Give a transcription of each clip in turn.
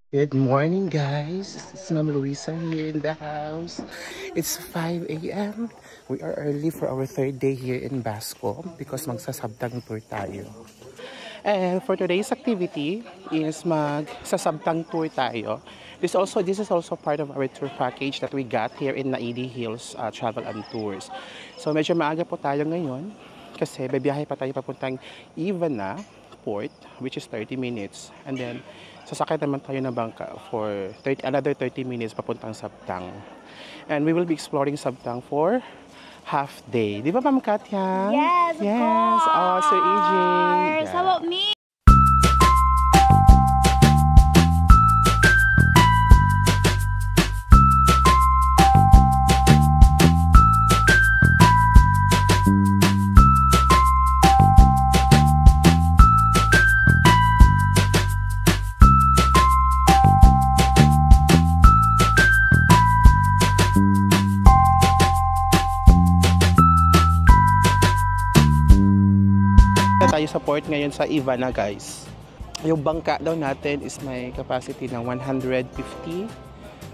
Good morning, guys. This is Ma'am Luisa here in the house. It's 5 a.m. We are early for our third day here in Basco because magsasabtang tour tayo. And for today's activity is magsasabtang tour tayo. This is also part of our tour package that we got here in Naidi Hills Travel and Tours. So medyo maaga po tayo ngayon kasi bibiyahe pa tayo papuntang Ivana Port, which is 30 minutes. And then sasakay naman tayo ng bangka for another 30 minutes papuntang Sabtang. And we will be exploring Sabtang for half day. Di ba, Ma'am Katya? Yes, of course. Oh, Sir AJ. Yeah. How about me? Tayo sa port ngayon sa Ivana, guys. Yung bangka daw natin is may capacity ng 150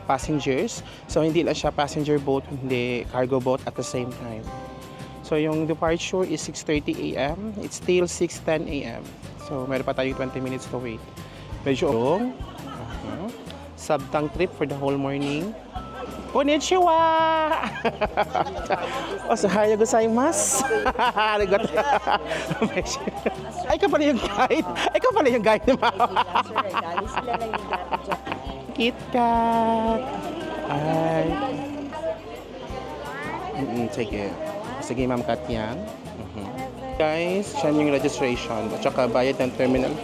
passengers. So hindi lang siya passenger boat, hindi cargo boat at the same time. So yung departure is 6:30 a.m. It's still 6:10 a.m. So meron pa tayong 20 minutes to wait. Medyo long. Sabtang trip for the whole morning. Konnichiwa! Osahayo gozaimasu. Ay, ka pala yung guide. Ay, ka pala yung guide ni Mama. KitKat. Ay. Sige. Sige, Ma'am Katyang. Guys, siyan yung registration. At saka bayad ng terminal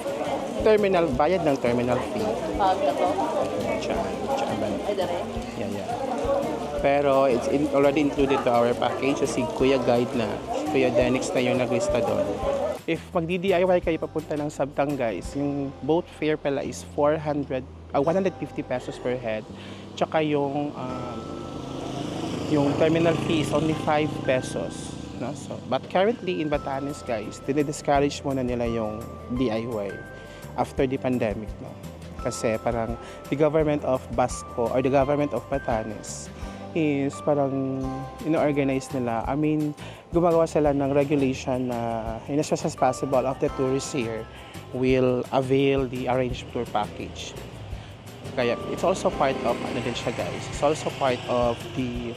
fee. Yeah. Pero it's already included to our package. Si Kuya Guide na, Kuya Denix na yung naglista doon. If magdi-DIY kayo papunta ng Sabtang, guys, yung boat fare pala is 150 pesos per head. Tsaka yung terminal fee is only 5 pesos. No? So, but currently in Batanes, guys, dinidiscourage muna nila yung DIY after the pandemic. No? Kasi parang the government of Basco or the government of Batanes is parang ino-organize nila. I mean, gumagawa sila ng regulation na as much as possible of the tourists here will avail the arranged tour package. Kaya it's also part of ano din siya, guys. It's also part of the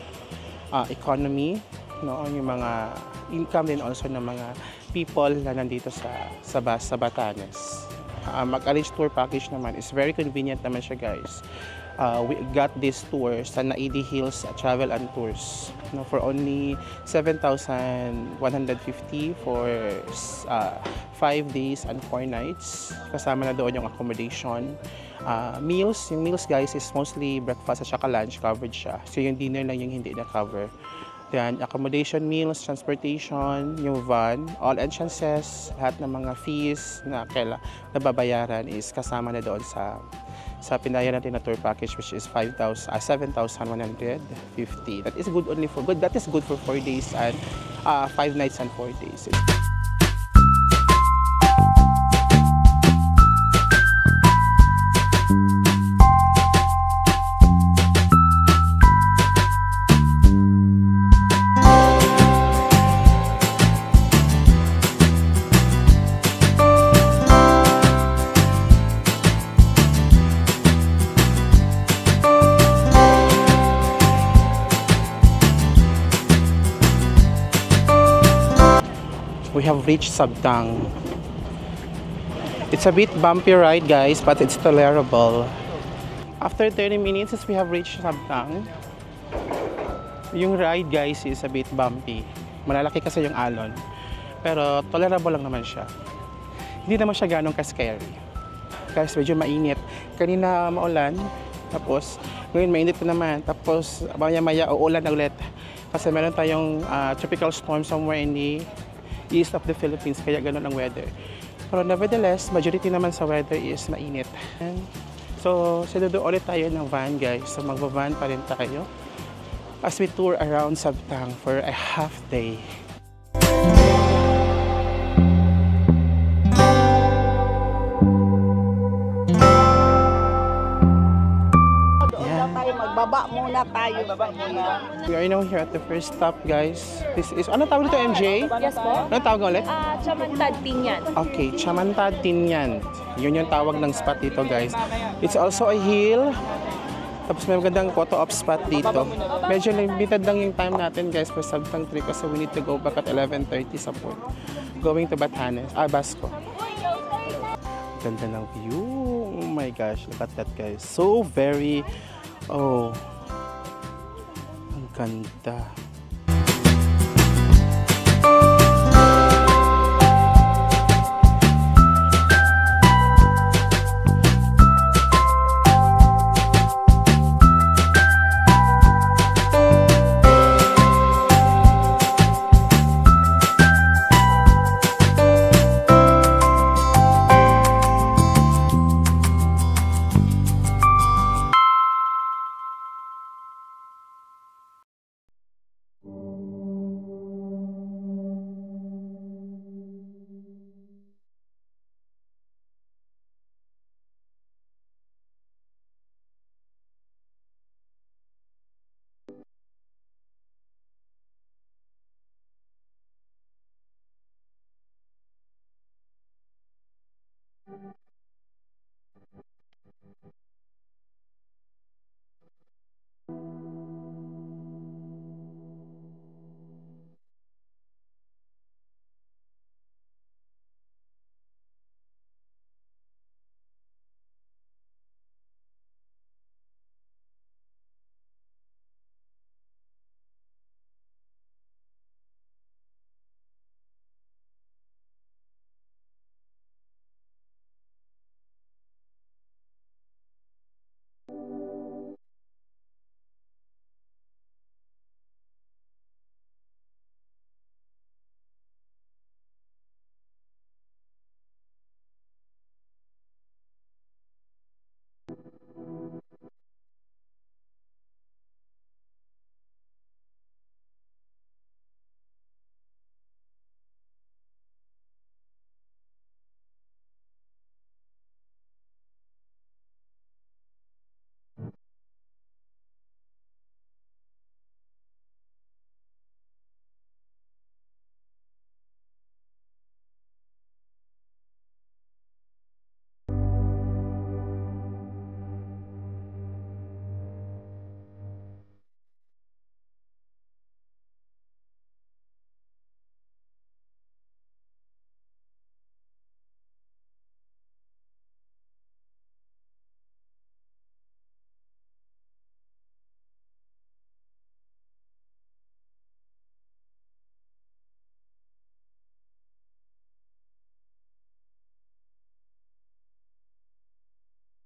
economy, no? Yung mga income din also ng mga people na nandito sa Batanes. Mag-arrange tour package naman is very convenient naman siya, guys. We got this tour sa Naidi Hills Travel and Tours, no, for only 7,150 for 5 days and 4 nights. Kasama na doon yung accommodation. Meals, yung meals, guys, is mostly breakfast at saka lunch, covered siya. So yung dinner lang yung hindi na-cover. Then accommodation, meals, transportation, yung van, all entrances, lahat ng mga fees na babayaran is kasama na doon sa pinaya natin na tour package, which is 7,150. That is good that is good for 4 days and 5 nights and 4 days. We have reached Sabtang. It's a bit bumpy ride, guys, but it's tolerable. After 30 minutes, we have reached Sabtang. Yung ride, guys, is a bit bumpy. Malalaki kasi yung alon. Pero tolerable lang naman siya. Hindi naman siya ganong ka-scary. Guys, medyo mainit. Kanina maulan, tapos ngayon mainit na naman. Tapos maya-maya uulan ulit. Kasi meron tayong tropical storm somewhere in the east of the Philippines, kaya ganun ang weather. Pero nevertheless, majority naman sa weather is mainit. And So, sinudo ulit tayo ng van guys. So, magbavan pa rin tayo as we tour around Sabtang for a half day. Magbaba muna tayo. We are now here at the first stop guys. This is, ano tawag nito MJ? Yes po. Ano tawag ulit? Chamantad Tinyan. Okay, Chamantad Tinyan. Yun yung tawag ng spot dito guys. It's also a hill. Tapos may magandang photo op spot dito. Medyo limited lang yung time natin guys for Sabtang trip kasi we need to go back at 11:30 sa port. Going to Batanes, Basco. Ganda ng view. Oh my gosh, look at that guys. So very, oh, ang ganda.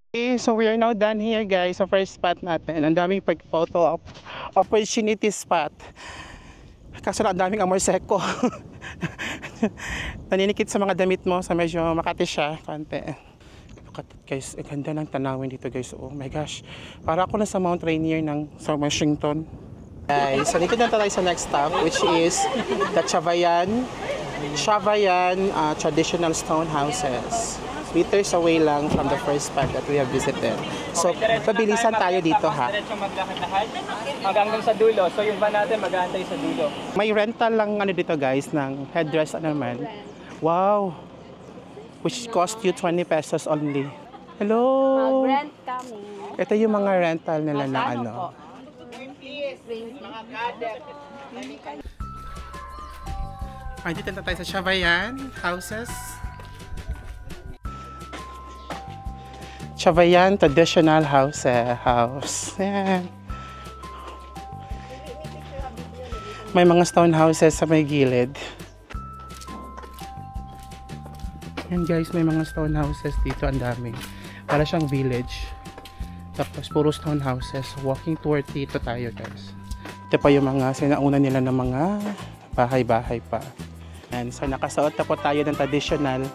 Okay, so we are now done here guys sa first spot natin. Ang daming pag-photo opportunity spot. Kaso na ang daming amor seko. Naninikit sa mga damit mo sa medyo Makati siya. Konti. Look at it guys. Ang ganda ng tanawin dito guys. Oh my gosh. Para ako na sa Mount Rainier sa Washington. Guys, so dito na tayo sa next stop which is the Chavayan traditional stone houses. Meters away lang from the first spot that we have visited. So, pabilisan tayo dito ha. Diretsong maglakad-lakad hanggang sa dulo. So, yung van natin mag-aantay sa dulo. May rental lang dito guys ng headdress naman. Wow! Which cost you 20 pesos only. Hello! Mag-rent kami. Ito yung mga rental nila na ano. Ay, dito na tayo sa Chavayan houses. Chavayan traditional house. Ayan. May mga stone houses sa may gilid. Yan guys, may mga stone houses dito, ang dami. Para siyang village. Tapos puro stone houses. Walking tour dito tayo guys. Ito pa yung mga sinauna nila ng mga bahay-bahay pa. And so nakasuot na po tayo ng traditional.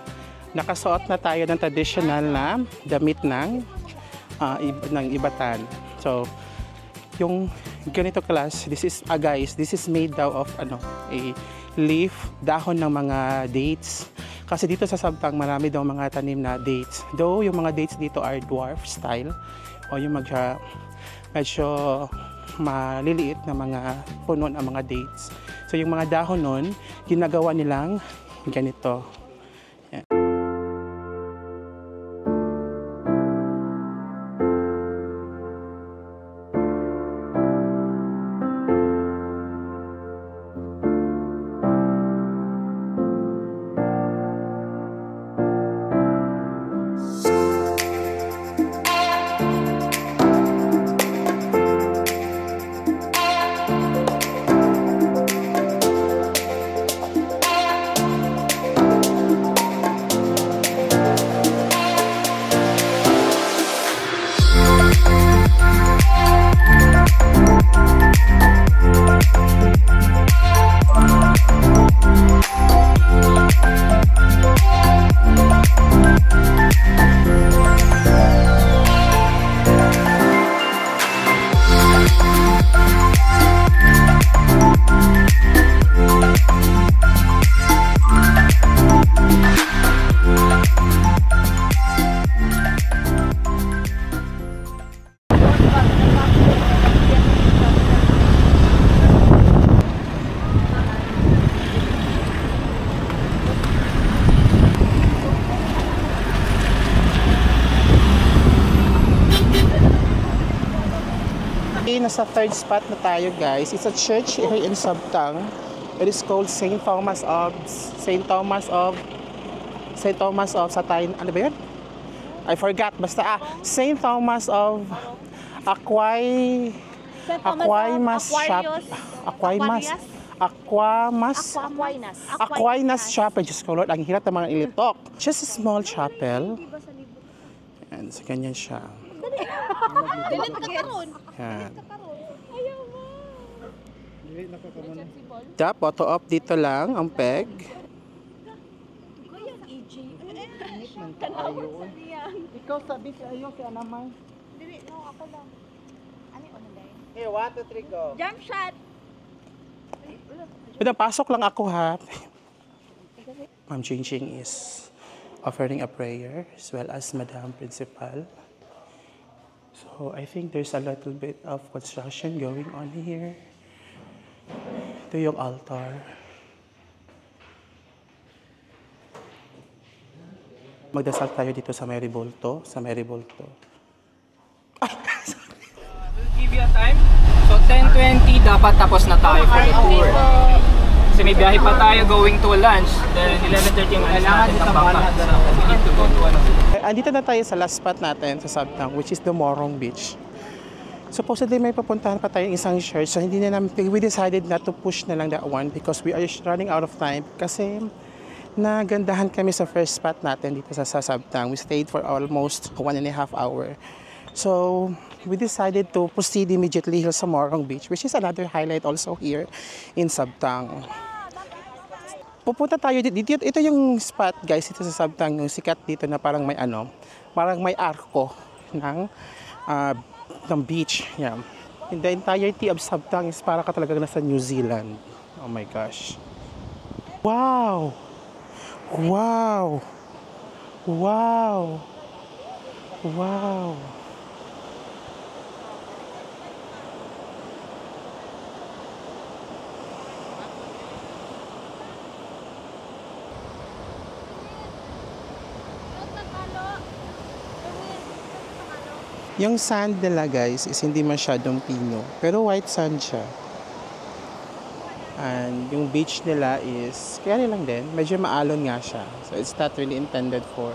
Nakasuot na tayo ng traditional na damit ng ng Ibatan. So, yung ganito class, this is guys, this is made daw of a leaf, dahon ng mga dates. Kasi dito sa Sabtang marami daw mga tanim na dates. Though yung mga dates dito are dwarf style o yung medyo maliliit na mga puno ng mga dates. So yung mga dahon nun, ginagawa nilang ganito. Yan. Nasa third spot na tayo guys. It's a church here in Sabtang. It is called St. Thomas of Satay. Ano ba yun? I forgot. Basta St. Thomas of Aquinas Chapel. Diyos ko Lord, ang hirap ng mga ilitok. Just a small chapel. And so ganyan siya. Yan. Tap, auto up dito lang ang peg. Ikaw sabi sa iyo si Anamay. Dili, no, ako lang. Ano yung day? Okay, 1, 2, 3, go. Jump shot! Pinapasok lang ako ha. Ma'am Ching is offering a prayer as well as Madam Principal. So I think there's a little bit of construction going on here. Ito yung altar. Magdasal tayo dito sa Mary Bolto. We'll give you a time. So 10:20 dapat tapos na tayo for the tour. Kasi may biyahe pa tayo going to lunch. Then 11:30 yung kailangan natin tapakan. So we need to go to Andito na tayo sa last spot natin sa Sabtang, which is the Morong Beach. Supposedly may papuntahan pa tayong isang church, so hindi na namin, we decided not to push na lang that one because we are running out of time. Kasi nagandahan kami sa first spot natin dito sa Sabtang. We stayed for almost 1.5 hours. So we decided to proceed immediately here sa Morong Beach, which is another highlight also here in Sabtang. Pupunta tayo dito. Ito yung spot guys, ito sa Sabtang, yung sikat dito na parang may parang may arko ng beach. Yeah. In the entirety of Sabtang is para ka talaga nasa New Zealand. Oh my gosh. Wow! Wow! Wow! Wow! Yung sand nila guys is hindi masyadong pino, pero white sand siya. And yung beach nila is, kaya lang din, medyo maalon nga siya. So it's not really intended for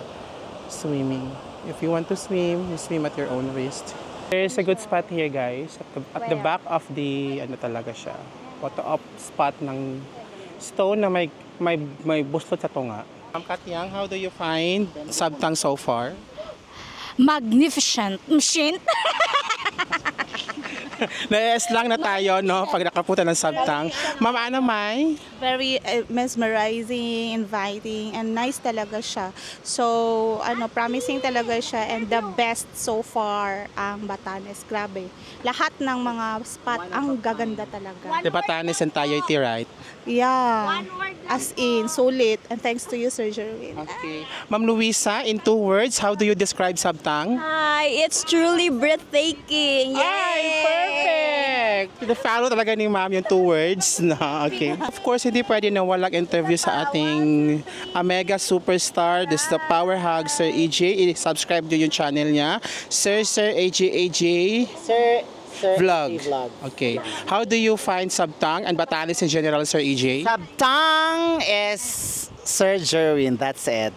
swimming. If you want to swim, you swim at your own risk. There's a good spot here guys, at the back of the, talaga siya, photo op spot ng stone na may buslot sa tunga. Katyang, how do you find Sabtang so far? Magnificent machine. Na-es lang na tayo, no? Pag nakapunta ng Sabtang. Ma'am Ana May? Very mesmerizing, inviting, and nice talaga siya. So, promising talaga siya and the best so far ang Batanes. Grabe. Lahat ng mga spot ang gaganda talaga. The Batanes entirety, right? Yeah. As in, sulit. And thanks to you, Sir Jerwin. Okay. Ma'am Luisa, in 2 words, how do you describe Sabtang? Hi, it's truly breathtaking. Yay! Ay, perfect! Na-follow talaga ni ma'am yung 2 words. No, okay. Of course, hindi pwede na walang interview sa ating mega superstar. This is the Power Hug, Sir EJ. I-subscribe nyo yung channel niya. Sir AJ. Sir Vlog. Vlog. Okay. How do you find Sabtang and Batanes in general, Sir EJ? Sabtang is Sir Jerwin, that's it.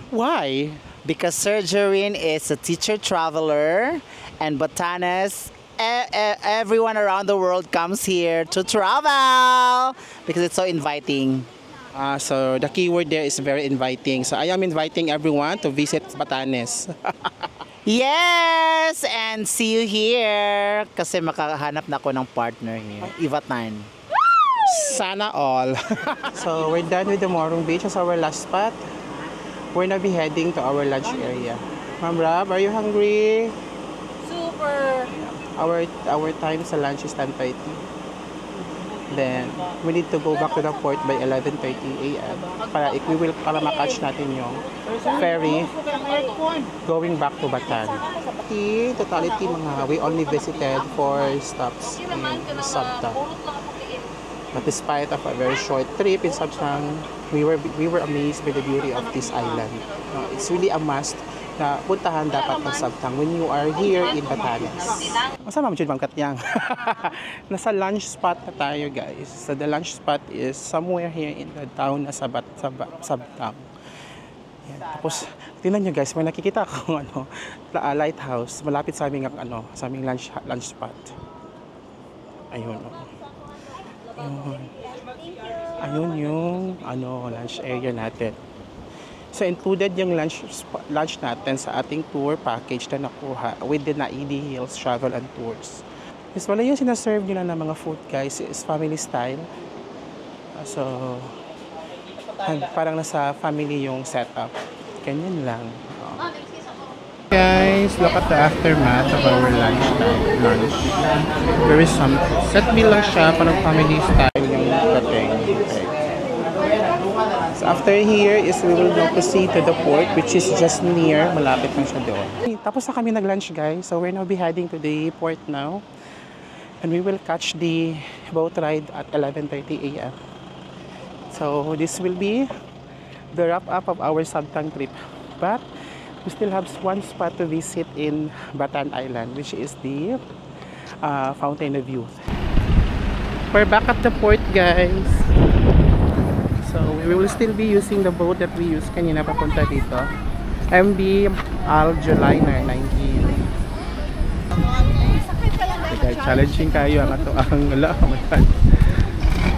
Why? Because Sir Jerwin is a teacher traveler and Batanes, everyone around the world comes here to travel because it's so inviting. So the keyword there is very inviting. So I am inviting everyone to visit Batanes. Yes! And see you here kasi makahanap na ako ng partner here. Ivatan. Sana all. So we're done with the Morong Beach as our last spot. We're now be heading to our lunch area. Ma'am Rab, are you hungry? Super. Our time sa lunch is 10:30. Then we need to go back to the port by 11:30 a.m. para makatch natin yung ferry going back to Batan. In totality, we only visited 4 stops in Sabtang. But despite of a very short trip in Sabtang, we were amazed by the beauty of this island. It's really a must na puntahan dapat ng Sabtang when you are here in Batanes. Masa Ma'am Jun, Ma'am Katyang? Nasa lunch spot na tayo, guys. So the lunch spot is somewhere here in the town na Sabtang. Yan. Tapos, tingnan nyo guys, may nakikita akong lighthouse malapit sa aming lunch spot. Ayun. Ayun yung lunch area natin. So included yung lunch natin sa ating tour package na nakuha with the Naidi Hills Travel and Tours. Usually yung sinaserve nila ng mga food guys is family style. So parang nasa family yung setup. Ganyan lang. Guys, look at the aftermath of our lunch. There is some set meal lang siya, parang family style yung dating. Okay. So after here is we will now proceed to the port which is just near, malapit lang siya doon. Tapos na kami nag-lunch guys, so we're now be heading to the port now. And we will catch the boat ride at 11:30 a.m. So this will be the wrap-up of our Sabtang trip. But we still have one spot to visit in Batan Island, which is the Fountain of Youth. We're back at the port guys. So we will still be using the boat that we used kanina papunta dito. MB Al Juliner 19. Okay, challenging kayo ang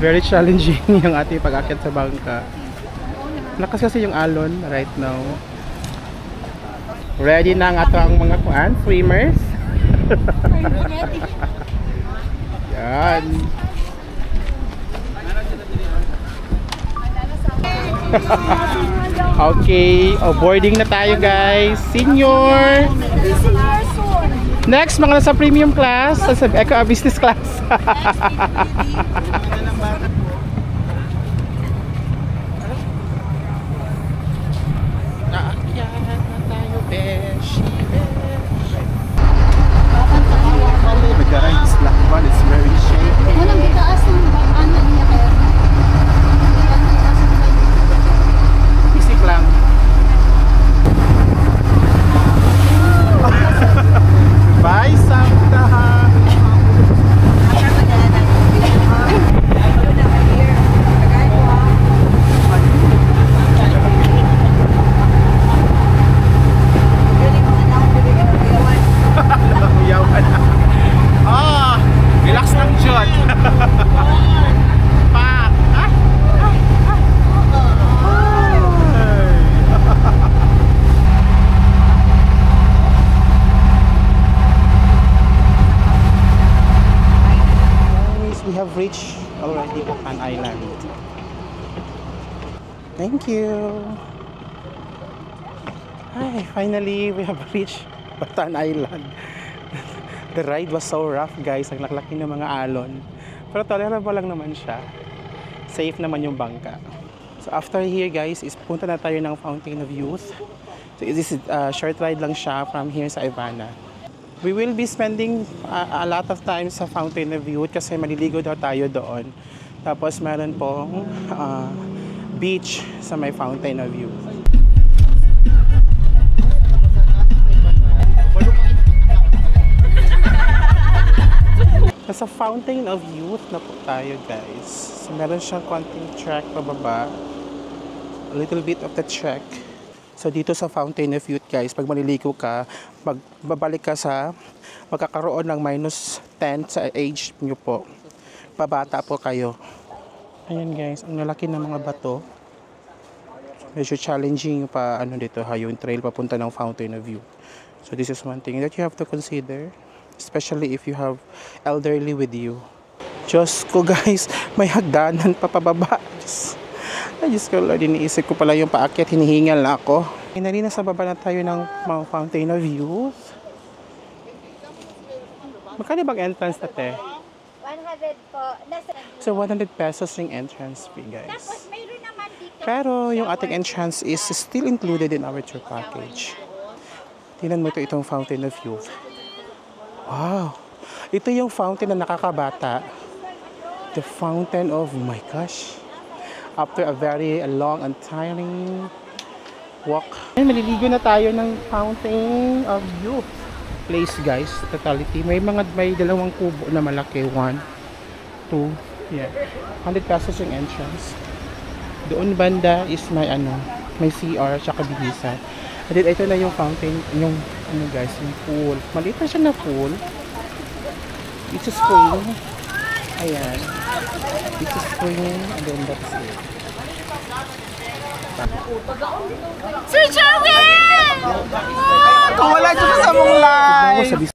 very challenging yung ating pag-akyat sa bangka. Lakas kasi yung alon right now. Ready na ang atong mga swimmers. Yan. Okay, boarding na tayo guys. Senior. Next, mga nasa premium class, sa business class. It's very shaky. Isik lang. Bye, Santa. Relax lang, John. we have reached already Batan Island. Thank you. Hi, finally we have reached Batan Island. The ride was so rough, guys. Ang laklaki ng mga alon. Pero tolerable lang naman siya. Safe naman yung bangka. So after here, guys, is punta na tayo ng Fountain of Youth. So this is short ride lang siya from here sa Ivana. We will be spending a lot of time sa Fountain of Youth kasi maliligo daw tayo doon. Tapos meron pong beach sa may Fountain of Youth. Sa Fountain of Youth na po tayo, guys. So meron siyang konting track pababa. A little bit of the track. So dito sa Fountain of Youth, guys, pag maliligo ka, babalik ka sa magkakaroon ng -10 sa age nyo po. Pabata po kayo. Ayan, guys, ang lalaki ng mga bato. Medyo challenging pa dito yung trail papunta ng Fountain of Youth. So this is one thing that you have to consider, especially if you have elderly with you. Diyos ko, guys, may hagdanan pa pababa. Diyos ko, Lord, iniisip ko pala yung paakyat, hinihingal na ako. Inali na sa baba na tayo ng Fountain of Youth. Magkano bang entrance ate? 100 po. So 100 pesos yung entrance fee, guys. Pero yung ating entrance is still included in our tour package. Tingnan mo itong Fountain of Youth. Wow! Ito yung fountain na nakakabata. The fountain of, oh my gosh. After a very long and tiring walk. Ay, maliligo na tayo ng Fountain of Youth place, guys. Totality. May dalawang kubo na malaki. 1, 2, yeah. 100 pesos yung entrance. Doon banda is may CR tsaka bihisan. And then ito na yung fountain, yung guys, yung pool. Maliit na siya na pool. It's a spring. Ayan. It's a spring and then that's it. Sir Jerwin! Wala dyan sa mong live!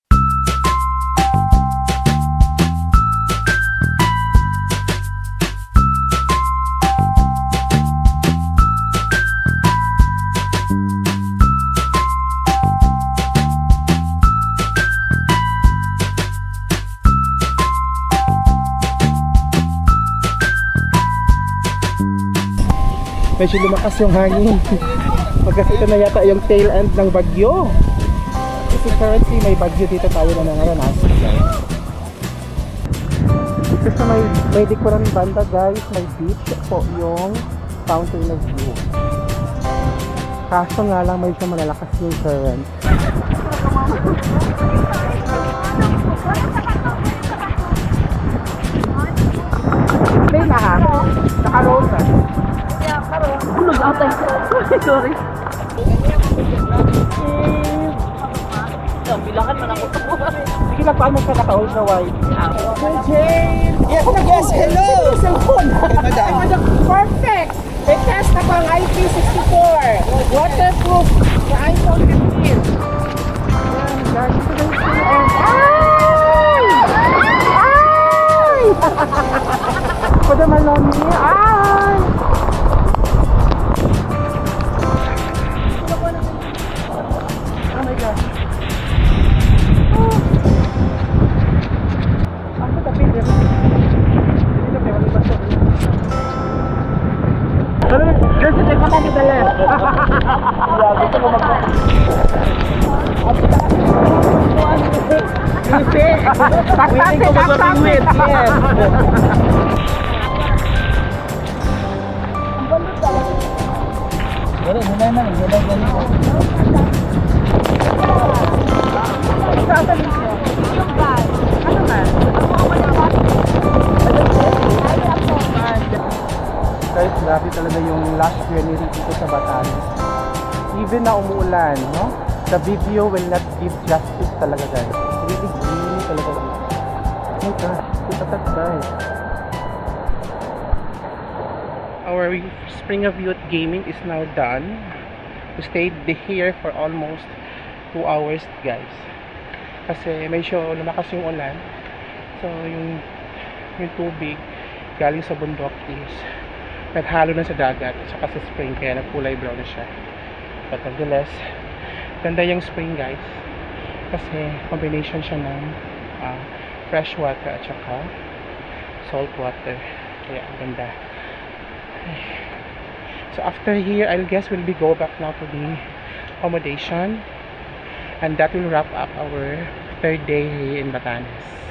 Medyo lumakas yung hangin. Pagkas ito na yata yung tail end ng bagyo. Kasi currently may bagyo dito tayo na nangaranasan. Ito sa may likuran banda, guys, may beach po yung Fountain of Youth. Kaso nga lang medyo malalakas yung current. Play na ha. Naka-roll na. Sorry. Bilangan man ako. Sige lang, paano ka naka-hold na white? Jane! Yes, hello! Madam. Perfect! May test na pang IP64. Waterproof sa iPhone 15. Yan, guys. Ito na yung end. Ay! Ay! Madam Aloni. Ay! Oh my God. Ako tapin din. Hindi na pwede ba siya? Gusto check mo tayo dala. Gusto ko mag- Willing ko mag-win. Yes. Dali, hinay man. Hinay ganito. Guys, grabe talaga yung last journey dito sa Batanes. Even na umuulan, no? The video will not give justice talaga, guys. Really talaga. Oh my gosh, look at that, guys. Our Spring of Youth gaming is now done. We stayed here for almost 2 hours, guys. Kasi medyo lumakas yung ulan. So yung yung tubig galing sa bundok is naghalo na sa dagat tsaka sa spring kaya nagkulay brown na siya. But nonetheless, ganda yung spring guys kasi combination siya ng fresh water at saka salt water, kaya ganda. So after here, I guess we'll be go back now to the accommodation and that will wrap up our third day here in Batanes.